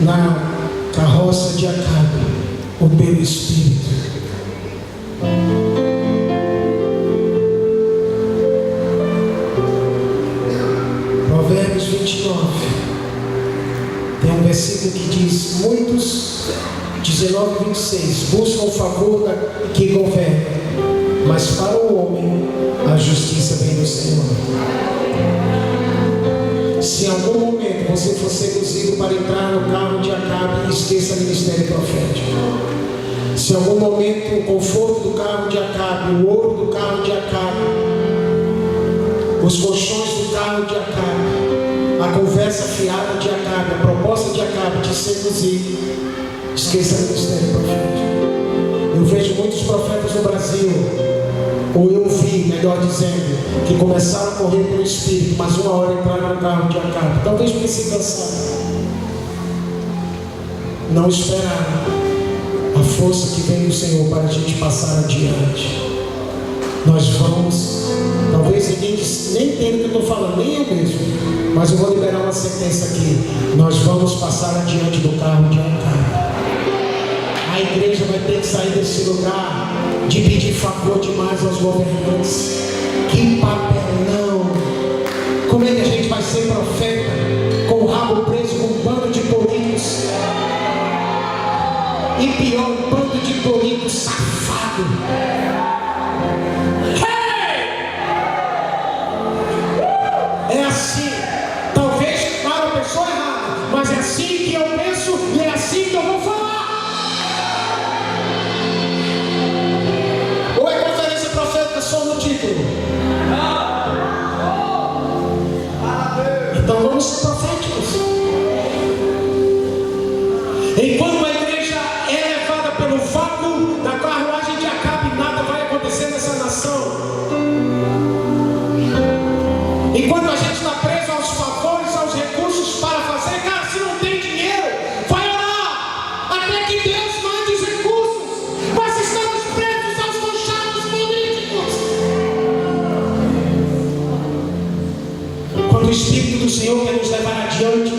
Na carroça de Acabe, ou pelo Espírito. Provérbios 29 tem um versículo que diz: muitos, 19 e 26, buscam o favor que governa, mas para o homem a justiça vem do Senhor. Se em algum momento você for seduzido para entrar no carro de Acabe, esqueça o ministério profético. Se em algum momento o conforto do carro de Acabe, o ouro do carro de Acabe, os colchões do carro de Acabe, a conversa fiada de Acabe, a proposta de Acabe te seduzir, esqueça o ministério profético. Eu vejo muitos profetas no Brasil, ou eu vi, melhor dizendo, que começaram a correr pelo Espírito, mas uma hora entraram no carro de Acabe, talvez por se cansar. Não esperaram a força que vem do Senhor para a gente passar adiante. Nós vamos, talvez ninguém nem entenda o que eu estou falando, nem eu mesmo, mas eu vou liberar uma sentença aqui. Nós vamos passar adiante do carro de Acabe. A igreja vai ter que sair desse lugar de pedir favor demais aos governantes. Que papelão! Como é que a gente vai ser profeta com E pior, um bando de político safado. É assim. Talvez para a pessoa errada, mas é assim que eu penso e é assim que eu vou falar. Ou é conferência profética só no título? Então vamos ser proféticos. Enquanto a igreja é levada pelo vácuo da carruagem de Acabe, nada vai acontecer nessa nação. Enquanto a gente está preso aos favores, aos recursos para fazer, cara, se não tem dinheiro, vai orar até que Deus mande os recursos. Mas estamos presos aos conchados políticos. Quando o Espírito do Senhor quer nos levar adiante,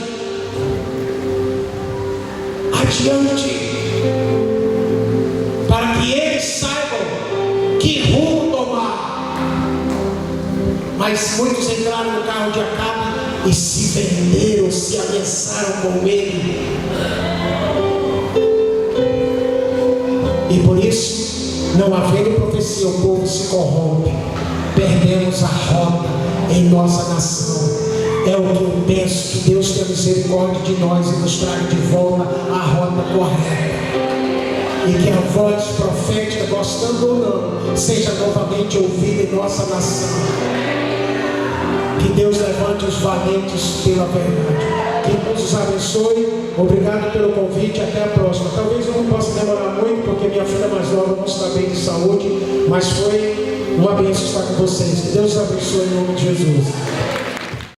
para que eles saibam que rumo tomar. Mas muitos entraram no carro de Acabe e se venderam, se aliançaram com ele. E por isso, não havendo profecia, o povo se corrompe. Perdemos a rota em nossa nação. É o que eu penso, que Deus tenha misericórdia de nós e nos traga de volta à rota correta. E que a voz profética, gostando ou não, seja novamente ouvida em nossa nação. Que Deus levante os valentes pela verdade. Que Deus os abençoe. Obrigado pelo convite. Até a próxima. Talvez eu não possa demorar muito, porque minha filha mais nova não está bem de saúde. Mas foi uma bênção estar com vocês. Que Deus os abençoe em nome de Jesus.